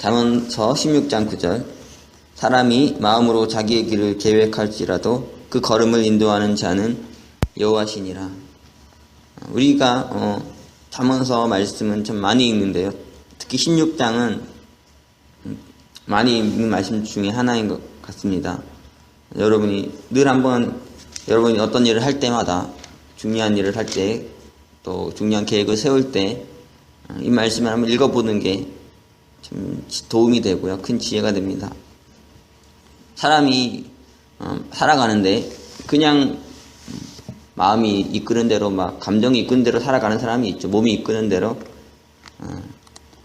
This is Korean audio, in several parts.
잠언서 16장 9절 사람이 마음으로 자기의 길을 계획할지라도 그 걸음을 인도하는 자는 여호와시니라. 우리가 잠언서 말씀은 참 많이 읽는데요. 특히 16장은 많이 읽는 말씀 중에 하나인 것 같습니다. 여러분이 늘 한번 여러분이 어떤 일을 할 때마다 중요한 일을 할 때 또 중요한 계획을 세울 때 이 말씀을 한번 읽어보는 게 참 도움이 되고요. 큰 지혜가 됩니다. 사람이 살아가는데 그냥 마음이 이끄는 대로 막 감정이 이끄는 대로 살아가는 사람이 있죠. 몸이 이끄는 대로.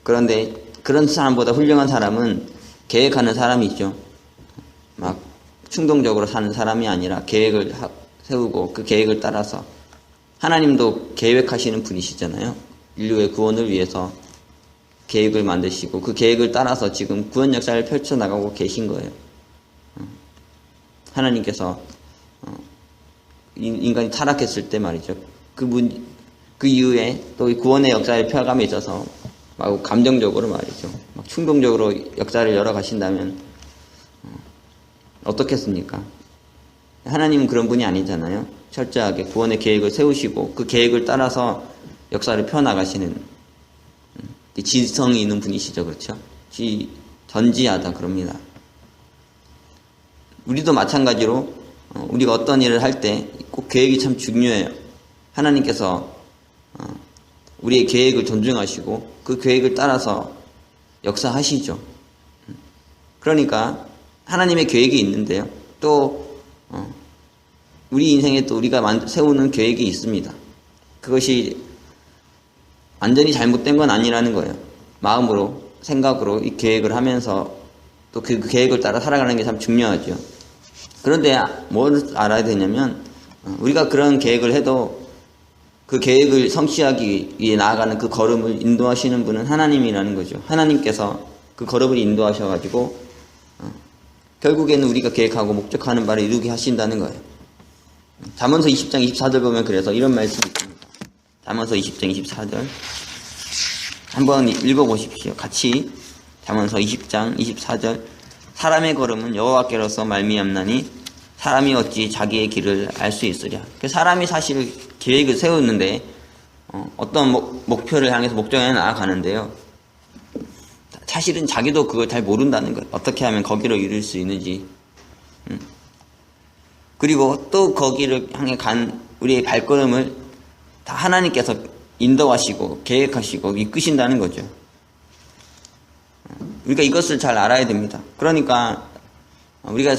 그런데 그런 사람보다 훌륭한 사람은 계획하는 사람이죠. 막 충동적으로 사는 사람이 아니라 계획을 세우고 그 계획을 따라서 하나님도 계획하시는 분이시잖아요. 인류의 구원을 위해서 계획을 만드시고 그 계획을 따라서 지금 구원 역사를 펼쳐나가고 계신 거예요. 하나님께서 인간이 타락했을 때 말이죠. 그 이후에 또 구원의 역사를 펴감에 있어서 막 감정적으로 말이죠. 막 충동적으로 역사를 열어가신다면 어떻겠습니까? 하나님은 그런 분이 아니잖아요. 철저하게 구원의 계획을 세우시고 그 계획을 따라서 역사를 펴나가시는 지성이 있는 분이시죠. 그렇죠? 전지하다 그럽니다. 우리도 마찬가지로 우리가 어떤 일을 할 때 꼭 계획이 참 중요해요. 하나님께서 우리의 계획을 존중하시고 그 계획을 따라서 역사하시죠. 그러니까 하나님의 계획이 있는데요. 또 우리 인생에 또 우리가 세우는 계획이 있습니다. 그것이 완전히 잘못된 건 아니라는 거예요. 마음으로 생각으로 이 계획을 하면서 또 그 계획을 따라 살아가는 게 참 중요하죠. 그런데 뭘 알아야 되냐면 우리가 그런 계획을 해도 그 계획을 성취하기 위해 나아가는 그 걸음을 인도하시는 분은 하나님이라는 거죠. 하나님께서 그 걸음을 인도하셔가지고 결국에는 우리가 계획하고 목적하는 바를 이루게 하신다는 거예요. 잠언서 20장 24절 보면 그래서 이런 말씀이 있습니다. 잠언서 20장 24절 한번 읽어보십시오. 같이 잠언서 20장 24절 사람의 걸음은 여호와께로서 말미암나니 사람이 어찌 자기의 길을 알 수 있으랴. 사람이 사실 계획을 세우는데 어떤 목표를 향해서 목적에 나아가는데요. 사실은 자기도 그걸 잘 모른다는 거예요. 어떻게 하면 거기로 이룰 수 있는지. 그리고 또 거기를 향해 간 우리의 발걸음을 다 하나님께서 인도하시고 계획하시고 이끄신다는 거죠. 우리가 이것을 잘 알아야 됩니다. 그러니까 우리가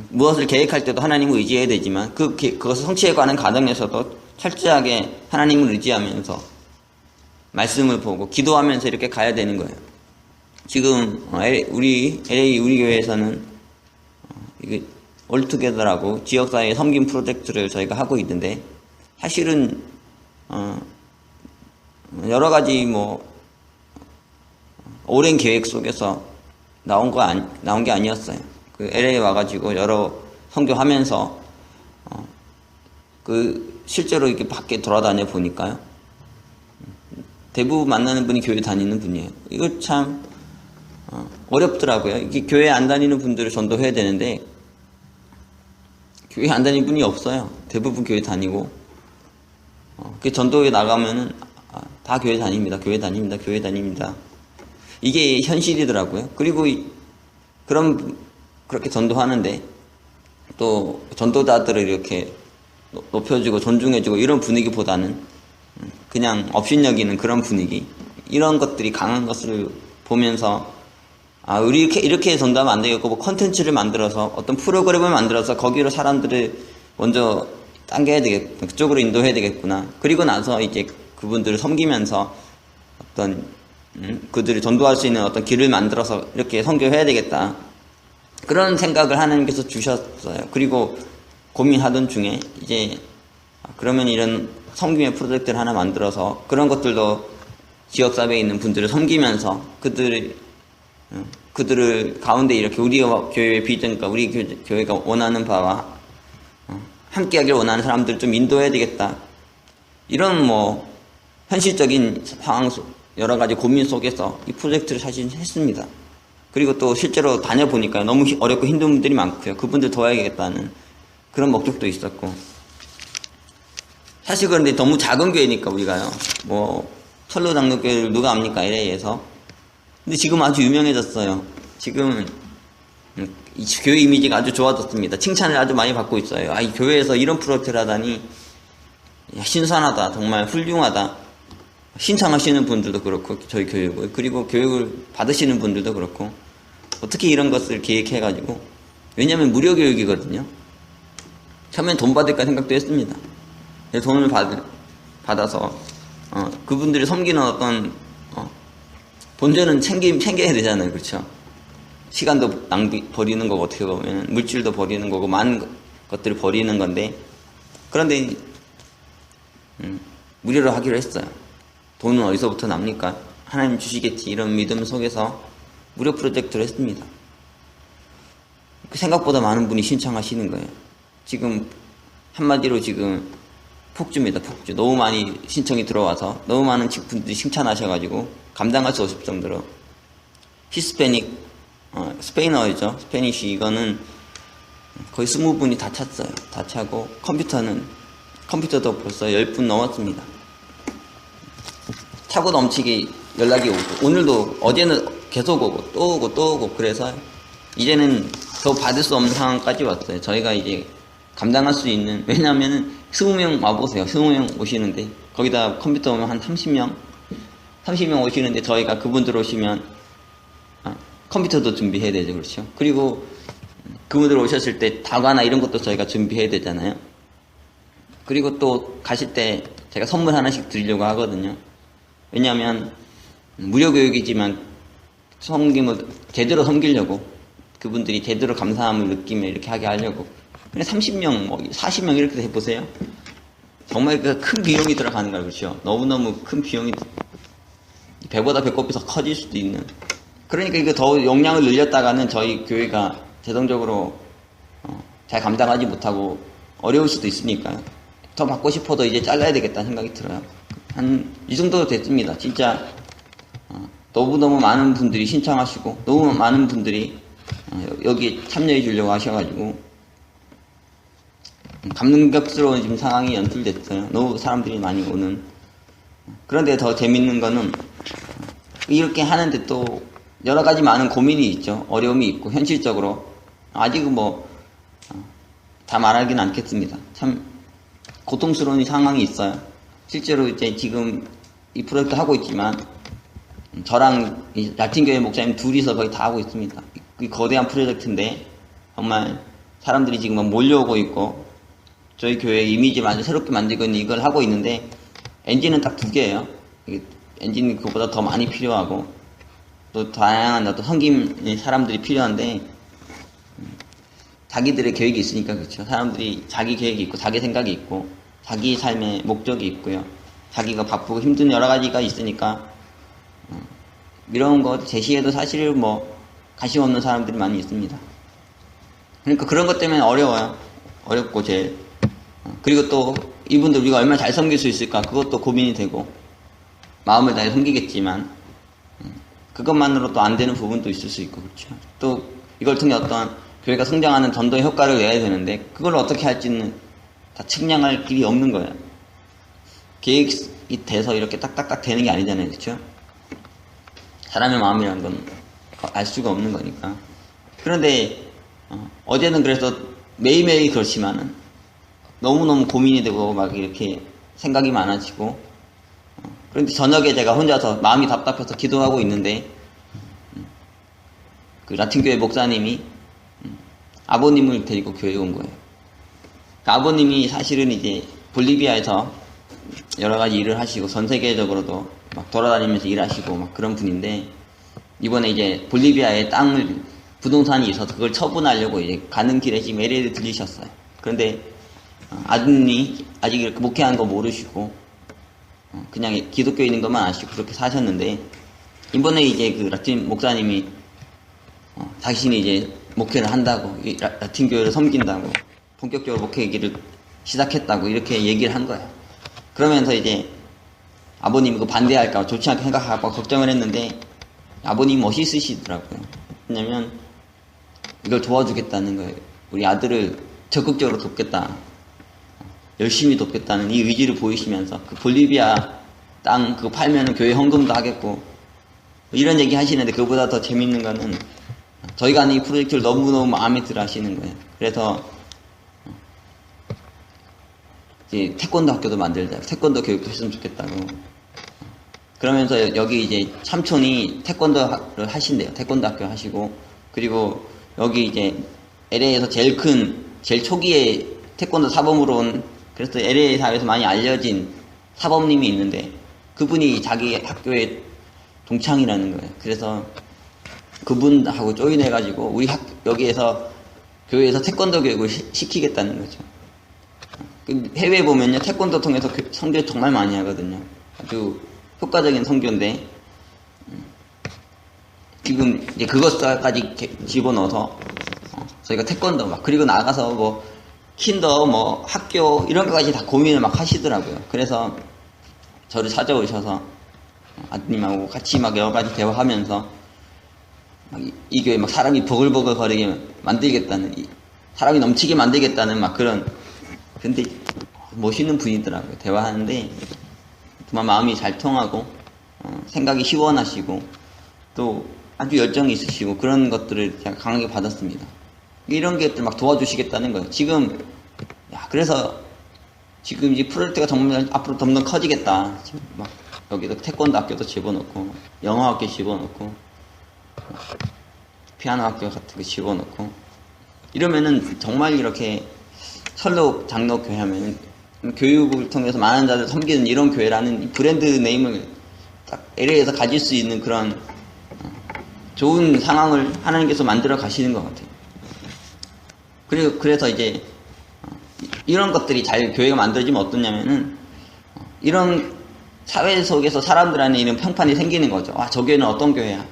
무엇을 계획할 때도 하나님을 의지해야 되지만 그것을 성취해가는 과정에서도 철저하게 하나님을 의지하면서 말씀을 보고 기도하면서 이렇게 가야 되는 거예요. 지금 우리 교회에서는 올투게더라고 지역사회 섬김 프로젝트를 저희가 하고 있는데 사실은 여러 가지 오랜 계획 속에서 나온 게 아니었어요. 그 LA 와가지고 여러 선교하면서 실제로 이렇게 밖에 돌아다녀 보니까요. 대부분 만나는 분이 교회 다니는 분이에요. 이거 참 어렵더라고요. 이게 교회 안 다니는 분들을 전도해야 되는데 교회 안 다니는 분이 없어요. 대부분 교회 다니고 전도에 나가면은 다 교회 다닙니다. 교회 다닙니다. 교회 다닙니다. 이게 현실이더라고요. 그리고 그렇게 전도하는데 또 전도자들을 이렇게 높여주고 존중해주고 이런 분위기보다는 그냥 업신여기는 그런 분위기, 이런 것들이 강한 것을 보면서 우리 이렇게 전도하면 안 되겠고 콘텐츠를 만들어서 어떤 프로그램을 만들어서 거기로 사람들을 먼저 당겨야 되겠구나, 그쪽으로 인도해야 되겠구나. 그리고 나서 이제 그분들을 섬기면서 어떤 그들을 전도할 수 있는 어떤 길을 만들어서 이렇게 선교해야 되겠다. 그런 생각을 하나님께서 주셨어요. 그리고 고민하던 중에 이제 그러면 이런 섬김의 프로젝트를 하나 만들어서 그런 것들도 지역사회에 있는 분들을 섬기면서 그들을 가운데 이렇게 우리 교회의 비전과 우리 교회가 원하는 바와 함께하길 원하는 사람들을 좀 인도해야 되겠다. 이런 현실적인 상황 여러 가지 고민 속에서 이 프로젝트를 사실 했습니다. 그리고 또 실제로 다녀보니까 너무 어렵고 힘든 분들이 많고요. 그분들 도와야겠다는 그런 목적도 있었고. 사실 그런데 너무 작은 교회니까 우리가요. 뭐 철로 장로교회를 누가 압니까? LA에서. 근데 지금 아주 유명해졌어요. 지금 이 교회 이미지가 아주 좋아졌습니다. 칭찬을 아주 많이 받고 있어요. 아, 이 교회에서 이런 프로젝트를 하다니 신선하다. 정말 훌륭하다. 신청하시는 분들도 그렇고 저희 교육을, 그리고 교육을 받으시는 분들도 그렇고, 어떻게 이런 것을 계획해가지고, 왜냐하면 무료 교육이거든요. 처음엔 돈 받을까 생각도 했습니다. 돈을 받아서 그분들이 섬기는 어떤 본전은 챙겨야 되잖아요. 그렇죠? 시간도 버리는 거고, 어떻게 보면 물질도 버리는 거고, 많은 것들을 버리는 건데, 그런데 무료로 하기로 했어요. 돈은 어디서부터 납니까? 하나님 주시겠지, 이런 믿음 속에서 무료 프로젝트를 했습니다. 생각보다 많은 분이 신청하시는 거예요. 지금 한마디로 지금 폭주입니다. 폭주. 너무 많이 신청이 들어와서 너무 많은 분들이 칭찬하셔가지고 감당할 수 없을 정도로. 히스패닉, 스페인어죠. 스페니쉬, 이거는 거의 20분이 다 찼어요. 다 차고, 컴퓨터도 벌써 10분 넘었습니다. 차고 넘치게 연락이 오고, 오늘도, 어제는 계속 오고 또 오고 또 오고, 그래서 이제는 더 받을 수 없는 상황까지 왔어요. 저희가 이제 감당할 수 있는, 왜냐하면은 20명 와보세요. 20명 오시는데 거기다 컴퓨터 오면 한 30명 오시는데, 저희가 그분들 오시면 컴퓨터도 준비해야 되죠. 그렇죠? 그리고 그분들 오셨을 때 다과나 이런 것도 저희가 준비해야 되잖아요. 그리고 또 가실 때 제가 선물 하나씩 드리려고 하거든요. 왜냐하면 무료 교육이지만 섬김을 제대로 섬기려고, 그분들이 제대로 감사함을 느끼며 이렇게 하게 하려고. 근데 30명, 40명 이렇게 해보세요. 정말 그 큰 비용이 들어가는 거예요. 그렇죠? 너무너무 큰 비용이, 배보다 배꼽이 더 커질 수도 있는. 그러니까 이거 더 용량을 늘렸다가는 저희 교회가 재정적으로 잘 감당하지 못하고 어려울 수도 있으니까요. 더 받고 싶어도 이제 잘라야 되겠다는 생각이 들어요. 한 이 정도 됐습니다. 진짜 너무너무 많은 분들이 신청하시고, 너무 많은 분들이 여기에 참여해 주려고 하셔가지고 감격스러운 지금 상황이 연출됐어요. 너무 사람들이 많이 오는. 그런데 더 재밌는 거는, 이렇게 하는데 또 여러 가지 많은 고민이 있죠. 어려움이 있고, 현실적으로 아직은 다 말하기는 않겠습니다. 참 고통스러운 상황이 있어요. 실제로 이제 지금 이 프로젝트 하고 있지만, 저랑 이 라틴교회 목사님 둘이서 거의 다 하고 있습니다. 이 거대한 프로젝트인데 정말 사람들이 지금 막 몰려오고 있고, 저희 교회 이미지를 아주 새롭게 만들고 있는 이걸 하고 있는데, 엔진은 딱 2개예요. 엔진이 그거보다 더 많이 필요하고, 또 다양한 어떤 섬김 사람들이 필요한데, 자기들의 계획이 있으니까. 그렇죠. 사람들이 자기 계획이 있고, 자기 생각이 있고, 자기 삶의 목적이 있고요. 자기가 바쁘고 힘든 여러 가지가 있으니까, 이런 거 제시해도 사실 관심 없는 사람들이 많이 있습니다. 그러니까 그런 것 때문에 어려워요. 어렵고 제일. 그리고 또 이분들 우리가 얼마나 잘 섬길 수 있을까, 그것도 고민이 되고, 마음을 다해 섬기겠지만 그것만으로 또 안 되는 부분도 있을 수 있고. 그렇죠. 또 이걸 통해 어떤 교회가 성장하는 전도의 효과를 내야 되는데, 그걸 어떻게 할지는 다 측량할 길이 없는 거예요. 계획이 돼서 이렇게 딱딱딱 되는 게 아니잖아요. 그렇죠? 사람의 마음이라는 건 알 수가 없는 거니까. 그런데 어제는 그래서 매일매일 그렇지만은 너무너무 고민이 되고 막 이렇게 생각이 많아지고, 그런데 저녁에 제가 혼자서 마음이 답답해서 기도하고 있는데, 그 라틴교회 목사님이 아버님을 데리고 교회에 온 거예요. 그 아버님이 사실은 이제 볼리비아에서 여러 가지 일을 하시고, 전 세계적으로도 막 돌아다니면서 일하시고 막 그런 분인데, 이번에 이제 볼리비아에 땅을, 부동산이 있어서 그걸 처분하려고 이제 가는 길에 지금 LA에 들리셨어요. 그런데 아드님이 아직 이렇게 목회하는 거 모르시고 그냥 기독교에 있는 것만 아시고 그렇게 사셨는데, 이번에 이제 그 라틴 목사님이 자신이 이제 목회를 한다고, 라틴 교회를 섬긴다고, 본격적으로 목회 얘기를 시작했다고 이렇게 얘기를 한 거예요. 그러면서 이제 아버님 그거 반대할까 좋지 않게 생각할까 걱정을 했는데 아버님 멋있으시더라고요. 왜냐면 이걸 도와주겠다는 거예요. 우리 아들을 적극적으로 돕겠다, 열심히 돕겠다는 이 의지를 보이시면서 그 볼리비아 땅 그거 팔면은 교회 헌금도 하겠고 이런 얘기 하시는데, 그보다 더 재밌는 거는 저희가 하는 이 프로젝트를 너무너무 마음에 들어 하시는 거예요. 그래서 이제 태권도 학교도 만들자, 태권도 교육도 했으면 좋겠다고. 그러면서 여기 이제 삼촌이 태권도를 하신대요. 태권도 학교 하시고, 그리고 여기 이제 LA에서 제일 초기에 태권도 사범으로 온, 그래서 LA 사회에서 많이 알려진 사범님이 있는데 그분이 자기 학교의 동창이라는 거예요. 그래서 그분하고 조인해가지고 우리 여기에서 교회에서 태권도 교육을 시키겠다는 거죠. 해외에 보면요, 태권도 통해서 선교 정말 많이 하거든요. 아주 효과적인 선교인데 지금 이제 그것까지 집어넣어서 저희가 태권도 막, 그리고 나가서 뭐 킨더 뭐 학교 이런 것까지 다 고민을 막 하시더라고요. 그래서 저를 찾아오셔서 아드님하고 같이 막 여러 가지 대화하면서 막 이 교회 막 사람이 버글버글 거리게 만들겠다는, 사람이 넘치게 만들겠다는 막 그런, 근데 멋있는 분이더라고요. 대화하는데 정말 마음이 잘 통하고 생각이 시원하시고 또 아주 열정이 있으시고 그런 것들을 제가 강하게 받았습니다. 이런 것들 막 도와주시겠다는 거예요. 그래서 지금 이 프로젝트가 정말 앞으로 점점 커지겠다. 지금 막 여기도 태권도 학교도 집어넣고 영어 학교 집어넣고 피아노 학교 같은 거 집어넣고 이러면은 정말 이렇게 철로 장로교회 하면은 교육을 통해서 많은 자들 섬기는 이런 교회라는 브랜드 네임을 딱 LA에서 가질 수 있는 그런 좋은 상황을 하나님께서 만들어 가시는 것 같아요. 그래서 이제 이런 것들이 잘 교회가 만들어지면 어떠냐면은 이런 사회 속에서 사람들 안에 이런 평판이 생기는 거죠. 저 교회는 어떤 교회야?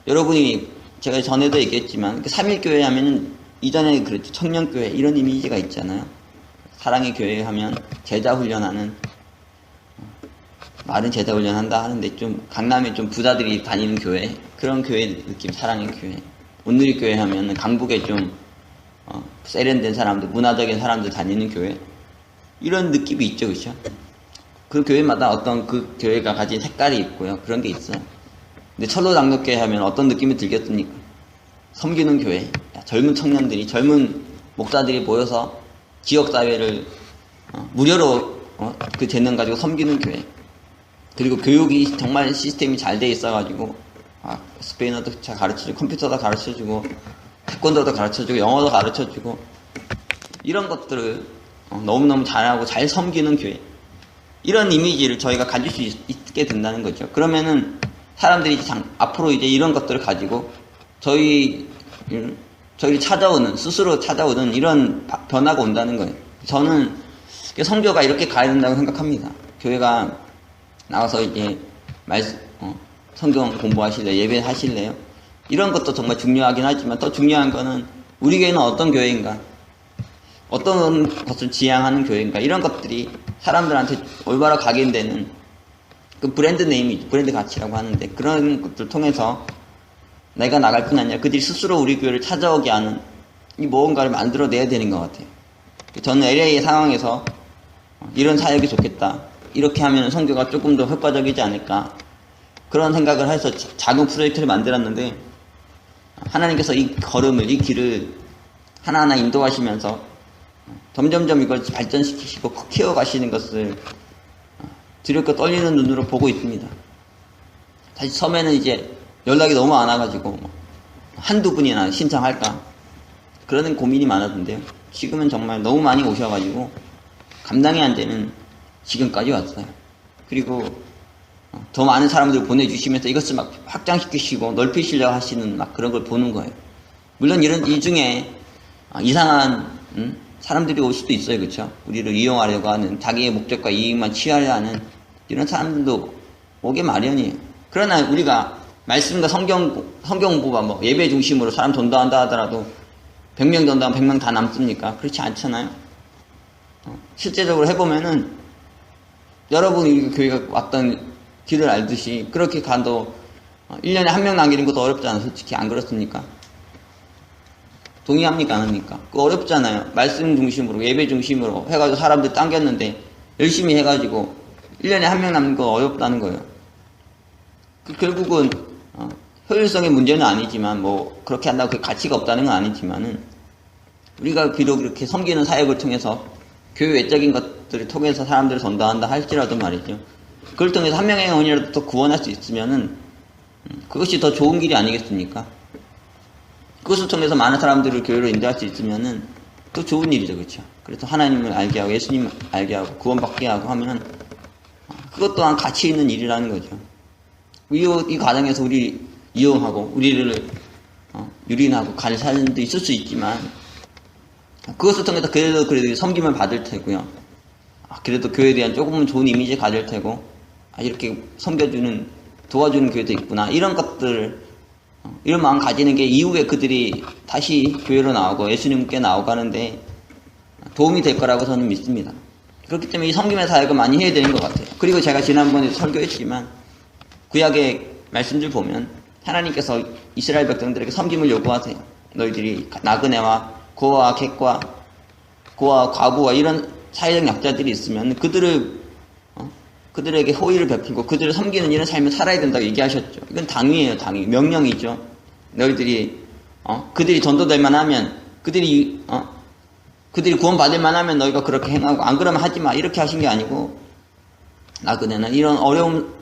여러분이 제가 전에도 얘기했지만 3.1교회 하면은 이전에 그랬죠. 청년교회 이런 이미지가 있잖아요. 사랑의 교회 하면 제자 훈련하는, 말은 제자 훈련한다 하는데 좀 강남에 좀 부자들이 다니는 교회, 그런 교회 느낌, 사랑의 교회. 온누리 교회 하면 강북에 좀 세련된 사람들, 문화적인 사람들 다니는 교회, 이런 느낌이 있죠, 그렇죠? 그 교회마다 어떤 그 교회가 가진 색깔이 있고요, 그런 게 있어요. 근데 철로 장로교회 하면 어떤 느낌이 들겠습니까? 섬기는 교회, 젊은 청년들이, 젊은 목사들이 모여서 지역사회를 무료로 그 재능 가지고 섬기는 교회. 그리고 교육이 정말 시스템이 잘 돼 있어가지고 스페인어도 잘 가르쳐주고 컴퓨터도 가르쳐주고 태권도도 가르쳐주고 영어도 가르쳐주고 이런 것들을 너무너무 잘하고 잘 섬기는 교회, 이런 이미지를 저희가 가질 수 있게 된다는 거죠. 그러면은 사람들이 앞으로 이제 이런 것들을 가지고 저희를 찾아오는, 스스로 찾아오는 이런 변화가 온다는 거예요. 저는 선교가 이렇게 가야 된다고 생각합니다. 교회가 나와서 이제 성경 공부하실래요? 예배 하실래요? 이런 것도 정말 중요하긴 하지만 더 중요한 거는 우리 교회는 어떤 교회인가? 어떤 것을 지향하는 교회인가? 이런 것들이 사람들한테 올바로 각인되는 그 브랜드 네임이죠. 브랜드 가치라고 하는데, 그런 것들 통해서 내가 나갈 뿐 아니라 그들이 스스로 우리 교회를 찾아오게 하는 이 무언가를 만들어내야 되는 것 같아요. 저는 LA의 상황에서 이런 사역이 좋겠다, 이렇게 하면 선교가 조금 더 효과적이지 않을까, 그런 생각을 해서 작은 프로젝트를 만들었는데 하나님께서 이 걸음을, 이 길을 하나하나 인도하시면서 점점점 이걸 발전시키시고 키워가시는 것을 두렵고 떨리는 눈으로 보고 있습니다. 사실 처음에는 이제 연락이 너무 안 와가지고 한두 분이나 신청할까 그러는 고민이 많았는데요. 지금은 정말 너무 많이 오셔가지고 감당이 안 되는 지금까지 왔어요. 그리고 더 많은 사람들을 보내주시면서 이것을 막 확장시키시고 넓히시려고 하시는 막 그런 걸 보는 거예요. 물론 이 중에 이상한 사람들이 올 수도 있어요. 그렇죠? 우리를 이용하려고 하는, 자기의 목적과 이익만 취하려 하는 이런 사람들도 오게 마련이에요. 그러나 우리가 말씀과 성경 공부가 뭐 예배 중심으로 사람 전도한다 하더라도 100명 전도하면 100명 다 남습니까? 그렇지 않잖아요. 실제적으로 해보면은 여러분이 교회가 왔던 길을 알듯이 그렇게 가도 1년에 한 명 남기는 것도 어렵잖아요. 솔직히 안 그렇습니까? 동의합니까? 안 합니까? 그거 어렵잖아요. 말씀 중심으로, 예배 중심으로 해가지고 사람들 당겼는데 열심히 해가지고 1년에 한 명 남는 거 어렵다는 거예요. 결국은 효율성의 문제는 아니지만 뭐 그렇게 한다고 그 가치가 없다는 건 아니지만은 우리가 비록 이렇게 섬기는 사역을 통해서 교회 외적인 것들을 통해서 사람들을 전도한다 할지라도 말이죠. 그걸 통해서 한 명의 영혼이라도 더 구원할 수 있으면은 그것이 더 좋은 길이 아니겠습니까? 그것을 통해서 많은 사람들을 교회로 인도할 수 있으면은 또 좋은 일이죠, 그렇죠? 그래서 하나님을 알게 하고 예수님 알게 하고 구원받게 하고 하면 그것 또한 가치 있는 일이라는 거죠. 이 과정에서 우리 이용하고 우리를 유린하고 가는 사람도 있을 수 있지만 그것을 통해서 그래도 섬김을 받을 테고요. 그래도 교회에 대한 조금은 좋은 이미지 가질 테고 이렇게 섬겨주는 도와주는 교회도 있구나 이런 것들 이런 마음 가지는 게 이후에 그들이 다시 교회로 나오고 예수님께 나오고 하는데 도움이 될 거라고 저는 믿습니다. 그렇기 때문에 이 섬김의 사역을 많이 해야 되는 것 같아요. 그리고 제가 지난번에 설교했지만 구약의 말씀들 보면 하나님께서 이스라엘 백성들에게 섬김을 요구하세요. 너희들이 나그네와 고아와 객과 고아와 과부와 이런 사회적 약자들이 있으면 그들에게 호의를 베풀고 그들을 섬기는 이런 삶을 살아야 된다고 얘기하셨죠. 이건 당위예요, 당위. 명령이죠. 너희들이 그들이 전도될 만하면 그들이 구원받을 만하면 너희가 그렇게 행하고 안 그러면 하지 마 이렇게 하신 게 아니고 나그네나 이런 어려운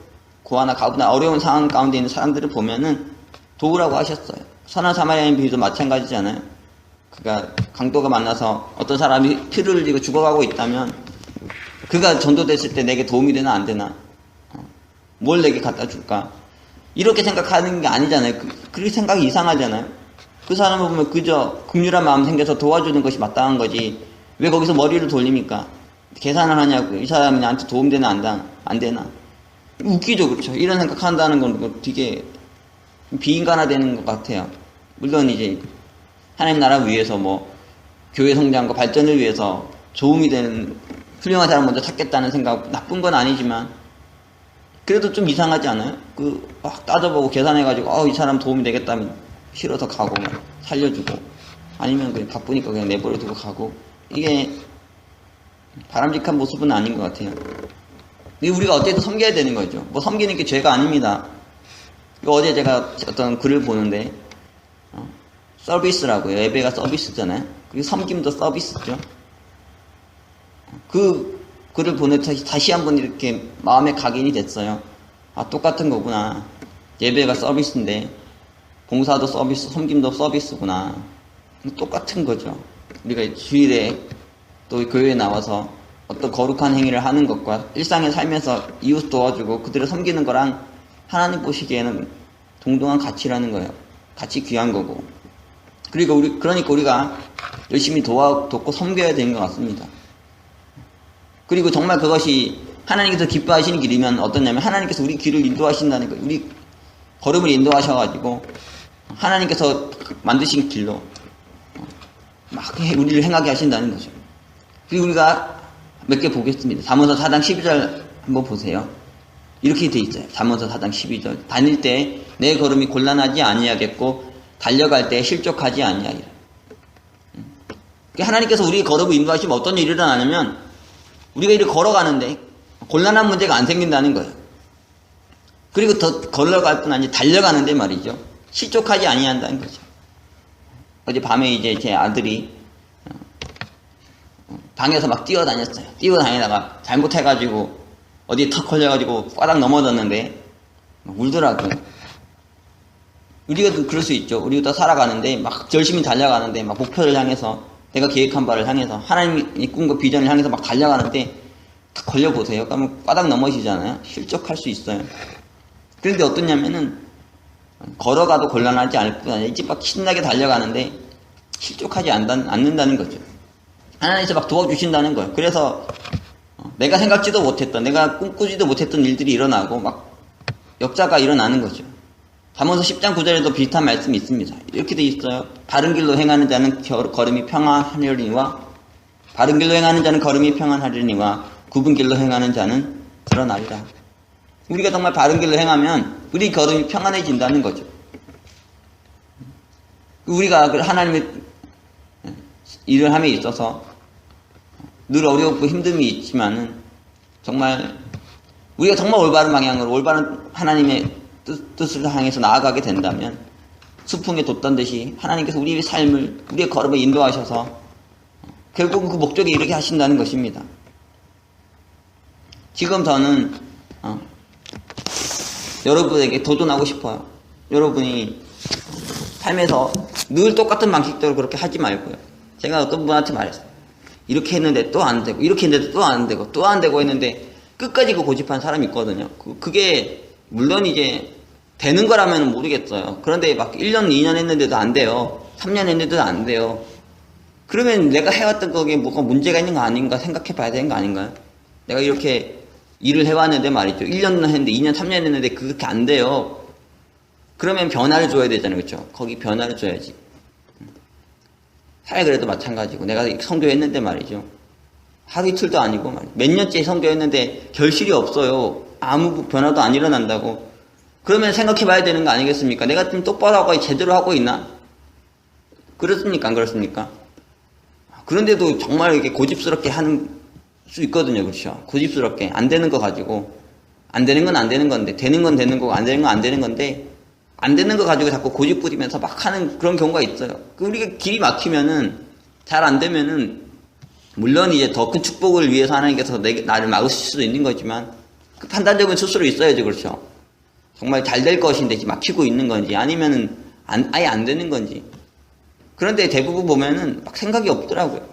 고아나 과부나 어려운 상황 가운데 있는 사람들을 보면은 도우라고 하셨어요. 선한 사마리아인 비유도 마찬가지잖아요. 그가 강도가 만나서 어떤 사람이 피를 흘리고 죽어가고 있다면 그가 전도됐을 때 내게 도움이 되나 안 되나 뭘 내게 갖다 줄까 이렇게 생각하는 게 아니잖아요. 그렇게 생각이 이상하잖아요. 그 사람을 보면 그저 긍휼한 마음 생겨서 도와주는 것이 마땅한 거지 왜 거기서 머리를 돌립니까? 계산을 하냐고 이 사람이 나한테 도움되나 안 되나 웃기죠. 그렇죠. 이런 생각한다는 건 되게 비인간화되는 것 같아요. 물론 이제 하나님 나라 위해서 뭐 교회 성장과 발전을 위해서 도움이 되는 훌륭한 사람 먼저 찾겠다는 생각 나쁜 건 아니지만 그래도 좀 이상하지 않아요? 막 따져보고 계산해가지고 이 사람 도움이 되겠다면 싫어서 가고 살려주고 아니면 그냥 바쁘니까 그냥 내버려 두고 가고 이게 바람직한 모습은 아닌 것 같아요. 근데 우리가 어쨌든 섬겨야 되는 거죠. 뭐 섬기는 게 죄가 아닙니다. 어제 제가 어떤 글을 보는데 서비스라고요. 예배가 서비스잖아요. 그리고 섬김도 서비스죠. 그 글을 보내서 다시 한번 이렇게 마음에 각인이 됐어요. 똑같은 거구나. 예배가 서비스인데 봉사도 서비스, 섬김도 서비스구나. 똑같은 거죠. 우리가 주일에 또 교회에 나와서 어떤 거룩한 행위를 하는 것과 일상에 살면서 이웃 도와주고 그들을 섬기는 거랑 하나님 보시기에는 동등한 가치라는 거예요. 같이 귀한 거고. 그러니까 우리가 열심히 돕고 섬겨야 되는 것 같습니다. 그리고 정말 그것이 하나님께서 기뻐하시는 길이면 어떠냐면 하나님께서 우리 길을 인도하신다는 거예요. 우리 걸음을 인도하셔가지고 하나님께서 만드신 길로 막 우리를 행하게 하신다는 거죠. 그리고 우리가 몇 개 보겠습니다. 잠언서 4장 12절 한번 보세요. 이렇게 돼 있어요. 잠언서 4장 12절. 다닐 때 내 걸음이 곤란하지 아니하겠고 달려갈 때 실족하지 아니하리라. 하나님께서 우리 걸음을 인도하시면 어떤 일이 일어나냐면 우리가 이렇게 걸어가는데 곤란한 문제가 안 생긴다는 거예요. 그리고 더 걸어갈 뿐 아니라 달려가는데 말이죠. 실족하지 아니한다는 거죠. 어제 밤에 이제 제 아들이 방에서 막 뛰어다녔어요. 뛰어다니다가 잘못해가지고 어디에 턱 걸려가지고 바닥 넘어졌는데 막 울더라고요. 우리가 그럴 수 있죠. 우리가 살아가는데 막 열심히 달려가는데 막 목표를 향해서 내가 계획한 바를 향해서 하나님이 꿈과 비전을 향해서 막 달려가는데 탁 걸려보세요. 그러면 바닥 넘어지잖아요. 실족할 수 있어요. 그런데 어떠냐면은 걸어가도 곤란하지 않을 뿐 아니라 이제 막 신나게 달려가는데 실족하지 않는다는 거죠. 하나님께서 막 도와주신다는 거예요. 그래서 내가 생각지도 못했던, 내가 꿈꾸지도 못했던 일들이 일어나고 막 역사가 일어나는 거죠. 잠언서 10장 9절에도 비슷한 말씀이 있습니다. 이렇게 돼 있어요. 바른 길로 행하는 자는 걸음이 평안하려니와 바른 길로 행하는 자는 걸음이 평안하려니와 굽은 길로 행하는 자는 드러나리라. 우리가 정말 바른 길로 행하면 우리 걸음이 평안해진다는 거죠. 우리가 하나님의 일을 함에 있어서 늘 어렵고 힘듦이 있지만은 정말 우리가 정말 올바른 방향으로 올바른 하나님의 뜻을 향해서 나아가게 된다면 수풍에 돛던 듯이 하나님께서 우리의 삶을 우리의 걸음을 인도하셔서 결국은 그 목적에 이르게 하신다는 것입니다. 지금 저는 여러분에게 도전하고 싶어요. 여러분이 삶에서 늘 똑같은 방식대로 그렇게 하지 말고요. 제가 어떤 분한테 말했어요. 이렇게 했는데 또 안 되고, 이렇게 했는데 또 안 되고, 또 안 되고 했는데 끝까지 그 고집한 사람이 있거든요. 그게 물론 이제 되는 거라면 모르겠어요. 그런데 막 1년, 2년 했는데도 안 돼요. 3년 했는데도 안 돼요. 그러면 내가 해왔던 거에 뭐가 문제가 있는 거 아닌가 생각해 봐야 되는 거 아닌가요? 내가 이렇게 일을 해왔는데 말이죠. 1년 했는데 2년, 3년 했는데 그렇게 안 돼요. 그러면 변화를 줘야 되잖아요. 그렇죠? 거기 변화를 줘야지. 사회그래도 마찬가지고 내가 선교했는데 말이죠. 하루 이틀도 아니고 말이죠. 몇 년째 선교했는데 결실이 없어요. 아무 변화도 안 일어난다고. 그러면 생각해 봐야 되는 거 아니겠습니까? 내가 좀 똑바로 하고 제대로 하고 있나? 그렇습니까? 안 그렇습니까? 그런데도 정말 이렇게 고집스럽게 하는 수 있거든요. 그렇죠? 고집스럽게 안 되는 거 가지고 안 되는 건 안 되는 건데 되는 건 되는 거고 안 되는 건 안 되는 건데 안 되는 거 가지고 자꾸 고집 부리면서 막 하는 그런 경우가 있어요. 우리가 길이 막히면은 잘 안 되면은 물론 이제 더 큰 축복을 위해서 하나님께서 나를 막으실 수도 있는 거지만 그 판단력은 스스로 있어야죠. 그렇죠? 정말 잘 될 것인데 막히고 있는 건지 아니면은 아예 안 되는 건지. 그런데 대부분 보면은 막 생각이 없더라고요.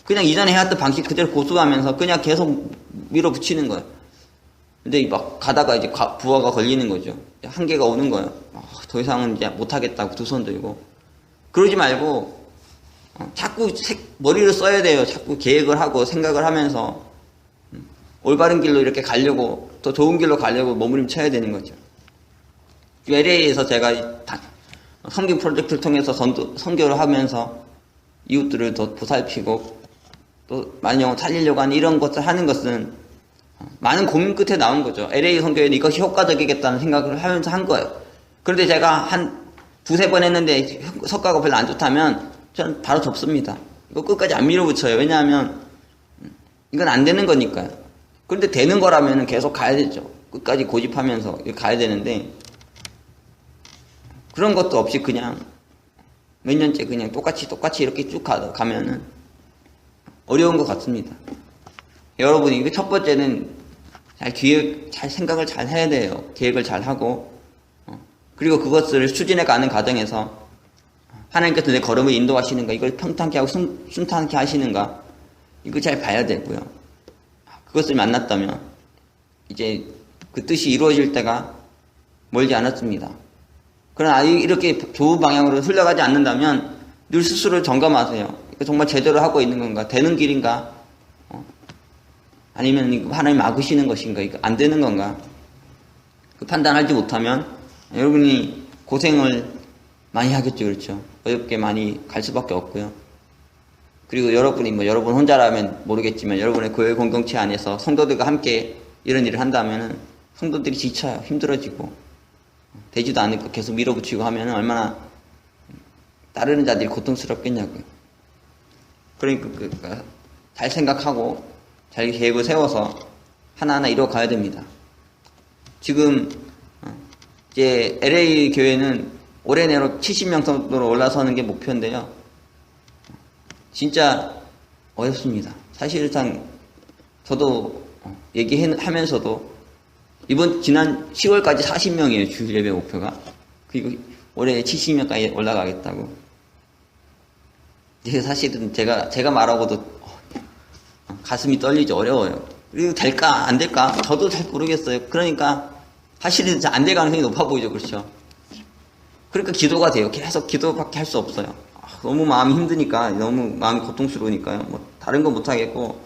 그냥 이전에 해왔던 방식 그대로 고수하면서 그냥 계속 밀어붙이는 거예요. 근데 막 가다가 이제 부하가 걸리는 거죠. 한계가 오는 거예요. 더 이상은 이제 못하겠다고 두 손 들고. 그러지 말고 자꾸 머리를 써야 돼요. 자꾸 계획을 하고 생각을 하면서 올바른 길로 이렇게 가려고 더 좋은 길로 가려고 몸부림쳐야 되는 거죠. LA에서 제가 선교 프로젝트를 통해서 선교를 하면서 이웃들을 더 보살피고 또 많은 영혼 살리려고 하는 이런 것을 하는 것은 많은 고민 끝에 나온 거죠. LA 선교에는 이것이 효과적이겠다는 생각을 하면서 한 거예요. 그런데 제가 한 두세 번 했는데 성과가 별로 안 좋다면 저는 바로 접습니다. 이거 끝까지 안 밀어붙여요. 왜냐하면 이건 안 되는 거니까요. 그런데 되는 거라면 계속 가야 되죠. 끝까지 고집하면서 가야 되는데 그런 것도 없이 그냥 몇 년째 그냥 똑같이 이렇게 쭉 가면은 어려운 것 같습니다. 여러분이 첫 번째는 잘 생각을 잘 해야 돼요. 계획을 잘 하고 그리고 그것을 추진해 가는 과정에서 하나님께서 내 걸음을 인도하시는가, 이걸 평탄케 하고 순탄케 하시는가, 이거 잘 봐야 되고요. 그것을 만났다면 이제 그 뜻이 이루어질 때가 멀지 않았습니다. 그러나 이렇게 좋은 방향으로 흘러가지 않는다면 늘 스스로를 점검하세요. 정말 제대로 하고 있는 건가? 되는 길인가? 아니면 이거 하나님 막으시는 것인가? 이거 안 되는 건가? 그 판단하지 못하면 여러분이 고생을 많이 하겠죠. 그렇죠? 어렵게 많이 갈 수밖에 없고요. 그리고 여러분이 여러분 혼자라면 모르겠지만 여러분의 교회 공동체 안에서 성도들과 함께 이런 일을 한다면은 성도들이 지쳐요. 힘들어지고 되지도 않을까 계속 밀어붙이고 하면 얼마나 따르는 자들이 고통스럽겠냐고요. 그러니까 잘 생각하고 잘 계획을 세워서 하나하나 이뤄가야 됩니다. 지금 이제 LA 교회는 올해 내로 70명 정도로 올라서는 게 목표인데요. 진짜 어렵습니다. 사실상 저도 얘기하면서도 지난 10월까지 40명이에요. 주일 예배 목표가. 그리고 올해 70명까지 올라가겠다고. 사실은 제가 말하고도 가슴이 떨리죠. 어려워요. 그리고 될까 안 될까 저도 잘 모르겠어요. 그러니까 사실은 안 될 가능성이 높아 보이죠. 그렇죠? 그러니까 기도가 돼요. 계속 기도밖에 할 수 없어요. 너무 마음이 힘드니까, 너무 마음이 고통스러우니까요. 다른 거 못하겠고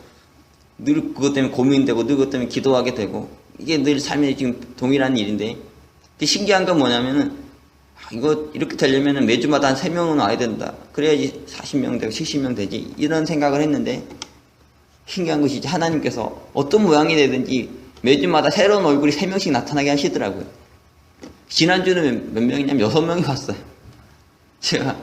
늘 그것 때문에 고민되고 늘 그것 때문에 기도하게 되고 이게 늘 삶에 지금 동일한 일인데 신기한 건 뭐냐면은 이거 이렇게 되려면은 매주마다 한 3명은 와야 된다. 그래야지 40명 되고 70명 되지. 이런 생각을 했는데 신기한 것이 하나님께서 어떤 모양이 되든지 매주마다 새로운 얼굴이 3명씩 나타나게 하시더라고요. 지난주는 몇 명이냐면 6명이 왔어요. 제가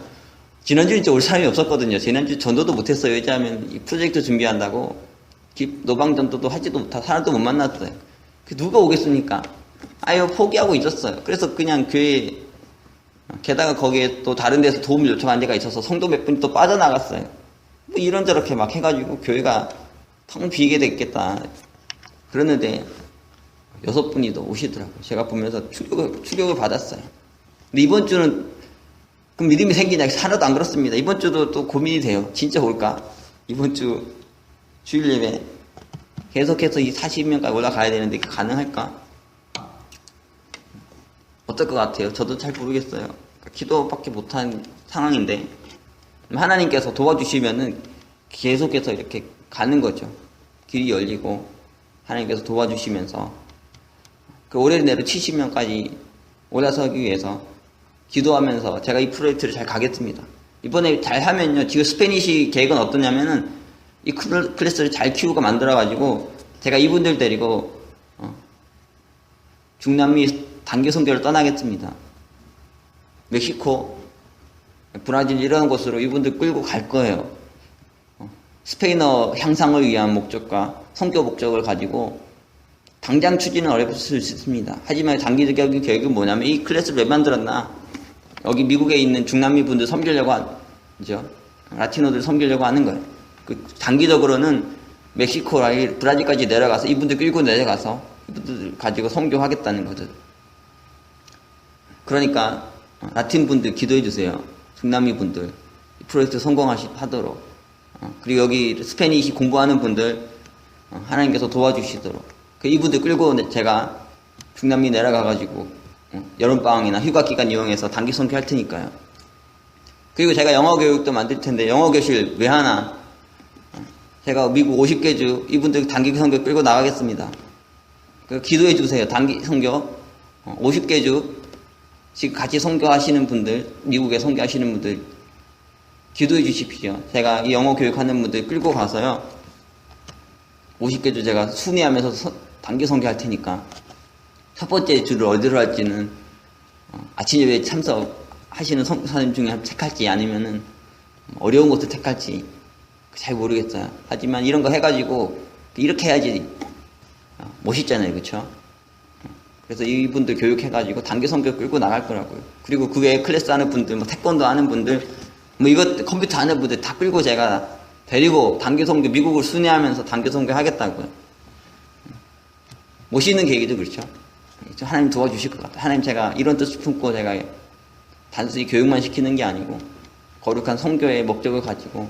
지난주는 진짜 올 사람이 없었거든요. 지난주 전도도 못했어요. 왜냐하면 이 프로젝트 준비한다고 노방전도도 하지도 못하고 사람도 못 만났어요. 누가 오겠습니까? 아유, 포기하고 있었어요. 그래서 그냥 교회, 게다가 거기에 또 다른 데서 도움을 요청한 데가 있어서 성도 몇 분이 또 빠져나갔어요. 뭐 이런저렇게 막 해가지고 교회가 텅 비게 됐겠다. 그러는데 6분이 더 오시더라고요. 제가 보면서 충격을 받았어요. 근데 이번 주는 그럼 믿음이 생기냐? 하나도 안 그렇습니다. 이번 주도 또 고민이 돼요. 진짜 올까? 이번 주 주일 예배 계속해서 이 40명까지 올라가야 되는데 가능할까? 어떨 것 같아요? 저도 잘 모르겠어요. 기도밖에 못한 상황인데 하나님께서 도와주시면은 계속해서 이렇게 가는 거죠. 길이 열리고 하나님께서 도와주시면서 그 올해 내로 70명까지 올라서기 위해서 기도하면서 제가 이 프로젝트를 잘 가겠습니다. 이번에 잘 하면요, 지금 스페니시 계획은 어떠냐면은 이 클래스를 잘 키우고 만들어가지고 제가 이분들 데리고 중남미 단기 선교를 떠나겠습니다. 멕시코, 브라질 이런 곳으로 이분들 끌고 갈 거예요. 스페인어 향상을 위한 목적과 선교 목적을 가지고 당장 추진은 어려울 수 있습니다. 하지만 장기적인 계획은 뭐냐면 이 클래스를 왜 만들었나? 여기 미국에 있는 중남미 분들 섬기려고 하죠. 라티노들 섬기려고 하는 거예요. 그 장기적으로는 멕시코, 브라질까지 내려가서 이분들 끌고 내려가서 이분들 가지고 선교하겠다는 거죠. 그러니까 라틴 분들 기도해 주세요. 중남미 분들 프로젝트 성공하도록. 그리고 여기 스페니시 공부하는 분들 하나님께서 도와주시도록. 이분들 끌고 제가 중남미 내려가가지고 여름방학이나 휴가기간 이용해서 단기 선교할 테니까요. 그리고 제가 영어 교육도 만들 텐데 영어 교실 왜 하나? 제가 미국 50개 주 이분들 단기 선교 끌고 나가겠습니다. 기도해 주세요. 단기 선교 50개 주 지금 같이 선교하시는 분들, 미국에 선교하시는 분들 기도해 주십시오. 제가 이 영어 교육하는 분들 끌고 가서요 50개 주 제가 순회하면서 단기 선교할 테니까 첫 번째 주를 어디로 할지는 아침 예배에 참석하시는 선생님 중에 택할지 아니면은 어려운 곳을 택할지 잘 모르겠어요. 하지만 이런 거 해가지고 이렇게 해야지 멋있잖아요. 그쵸? 그래서 이분들 교육해가지고 단기 선교 끌고 나갈 거라고요. 그리고 그 외에 클래스 하는 분들, 뭐 태권도 하는 분들, 뭐 이것 컴퓨터 하는 분들 다 끌고 제가 데리고 단기 선교 미국을 순회하면서 단기 선교 하겠다고요. 모시는 계획이죠. 그렇죠? 하나님 도와주실 것 같아요. 하나님 제가 이런 뜻을 품고 제가 단순히 교육만 시키는 게 아니고 거룩한 선교의 목적을 가지고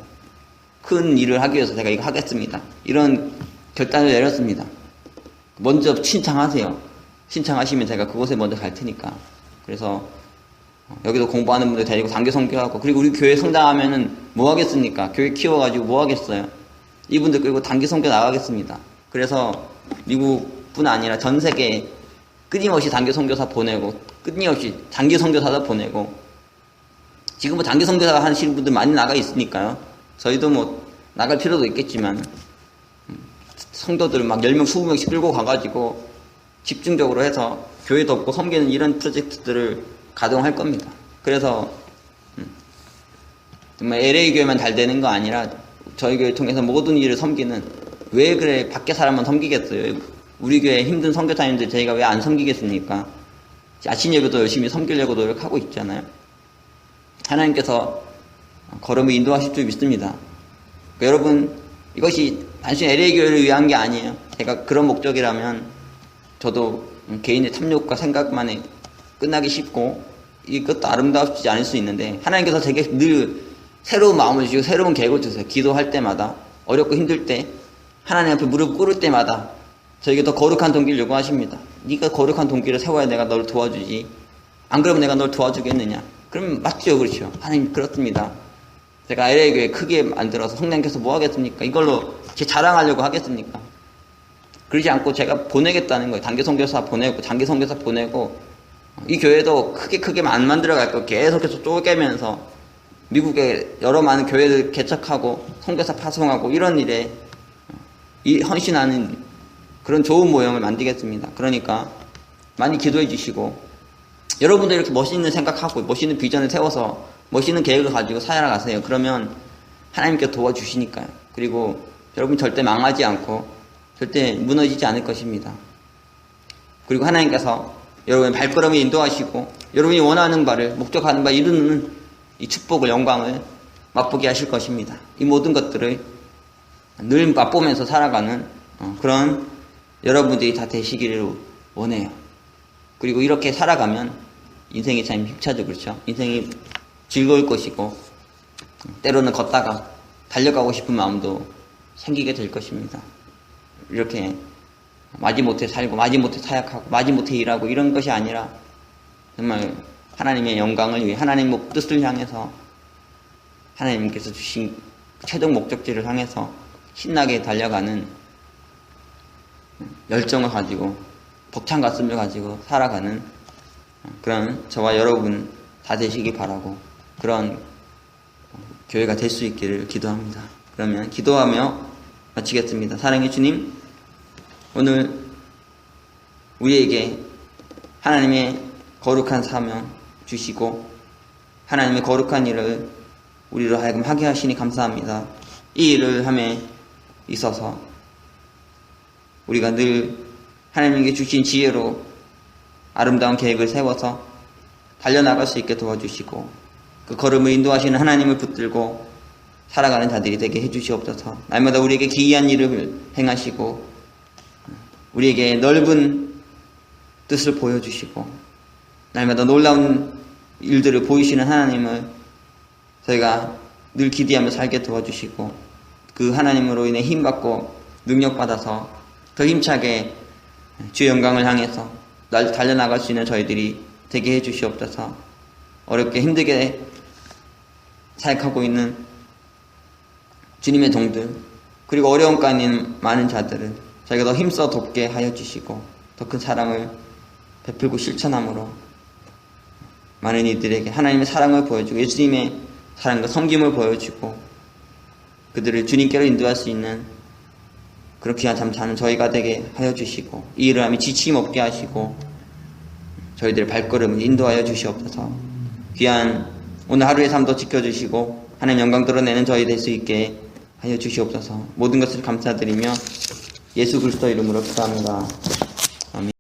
큰 일을 하기 위해서 제가 이거 하겠습니다. 이런 결단을 내렸습니다. 먼저 신청하세요. 신청하시면 제가 그곳에 먼저 갈 테니까. 그래서 여기도 공부하는 분들 데리고 단기 선교하고, 그리고 우리 교회 성장하면은 뭐 하겠습니까? 교회 키워가지고 뭐 하겠어요? 이분들 끌고 단기 선교 나가겠습니다. 그래서 미국뿐 아니라 전 세계에 끊임없이 단기 선교사 보내고, 끊임없이 단기 선교사도 보내고, 지금 뭐 단기 선교사 하시는 분들 많이 나가 있으니까요. 저희도 뭐 나갈 필요도 있겠지만 성도들 막 10명, 20명씩 끌고 가가지고 집중적으로 해서 교회도 없고 섬기는 이런 프로젝트들을 가동할 겁니다. 그래서 정말 LA 교회만 잘 되는 거 아니라 저희 교회 통해서 모든 일을 섬기는, 왜 그래 밖에 사람만 섬기겠어요? 우리 교회 힘든 선교사님들 저희가 왜 안 섬기겠습니까? 아침 예배도 열심히 섬기려고 노력하고 있잖아요. 하나님께서 걸음을 인도하실 줄 믿습니다. 그러니까 여러분, 이것이 단순히 LA 교회를 위한 게 아니에요. 제가 그런 목적이라면 저도 개인의 탐욕과 생각만에 끝나기 쉽고 이것도 아름답지 않을 수 있는데, 하나님께서 제게 늘 새로운 마음을 주시고 새로운 계획을 주세요. 기도할 때마다, 어렵고 힘들 때, 하나님 앞에 무릎 꿇을 때마다 저에게 더 거룩한 동기를 요구하십니다. 네가 거룩한 동기를 세워야 내가 너를 도와주지, 안 그러면 내가 널 도와주겠느냐? 그럼 맞죠. 그렇죠. 하나님 그렇습니다. 제가 LA 교회 크게 만들어서 성령께서 뭐 하겠습니까? 이걸로 제 자랑하려고 하겠습니까? 그러지 않고 제가 보내겠다는 거예요. 단기 선교사 보내고, 장기 선교사 보내고, 이 교회도 크게 안 만들어갈 거예요. 계속해서 쪼개면서 미국에 여러 많은 교회를 개척하고 선교사 파송하고 이런 일에 이 헌신하는 그런 좋은 모형을 만들겠습니다. 그러니까 많이 기도해 주시고, 여러분들 이렇게 멋있는 생각하고 멋있는 비전을 세워서 멋있는 계획을 가지고 살아가세요. 그러면 하나님께 도와주시니까요. 그리고 여러분 절대 망하지 않고 절대 무너지지 않을 것입니다. 그리고 하나님께서 여러분의 발걸음을 인도하시고 여러분이 원하는 바를, 목적하는 바 이루는 이 축복을, 영광을 맛보게 하실 것입니다. 이 모든 것들을 늘 맛보면서 살아가는 그런 여러분들이 다 되시기를 원해요. 그리고 이렇게 살아가면 인생이 참 힘차죠. 그렇죠? 인생이 즐거울 것이고 때로는 걷다가 달려가고 싶은 마음도 생기게 될 것입니다. 이렇게 마지못해 살고 마지못해 사역하고 마지못해 일하고 이런 것이 아니라 정말 하나님의 영광을 위해 하나님의 뜻을 향해서 하나님께서 주신 최종 목적지를 향해서 신나게 달려가는 열정을 가지고 벅찬 가슴을 가지고 살아가는 그런 저와 여러분 다 되시기 바라고 그런 교회가 될 수 있기를 기도합니다. 그러면 기도하며 마치겠습니다. 사랑의 주님, 오늘 우리에게 하나님의 거룩한 사명 주시고 하나님의 거룩한 일을 우리로 하여금 하게 하시니 감사합니다. 이 일을 함에 있어서 우리가 늘 하나님께 주신 지혜로 아름다운 계획을 세워서 달려나갈 수 있게 도와주시고 그 걸음을 인도하시는 하나님을 붙들고 살아가는 자들이 되게 해주시옵소서. 날마다 우리에게 기이한 일을 행하시고 우리에게 넓은 뜻을 보여주시고 날마다 놀라운 일들을 보이시는 하나님을 저희가 늘 기대하며 살게 도와주시고 그 하나님으로 인해 힘받고 능력받아서 더 힘차게 주의 영광을 향해서 달려나갈 수 있는 저희들이 되게 해주시옵소서. 어렵게 힘들게 사역하고 있는 주님의 종들 그리고 어려움 가운데 있는 많은 자들을 저희가 더 힘써 돕게 하여 주시고 더 큰 사랑을 베풀고 실천함으로 많은 이들에게 하나님의 사랑을 보여주고 예수님의 사랑과 섬김을 보여주고 그들을 주님께로 인도할 수 있는 그런 귀한 잠 자는 저희가 되게 하여 주시고 이 일을 하며 지침 없게 하시고 저희들의 발걸음을 인도하여 주시옵소서. 귀한 오늘 하루의 삶도 지켜주시고 하나님 영광 드러내는 저희 될 수 있게 하여 주시옵소서. 모든 것을 감사드리며 예수 그리스도 이름으로 기도합니다.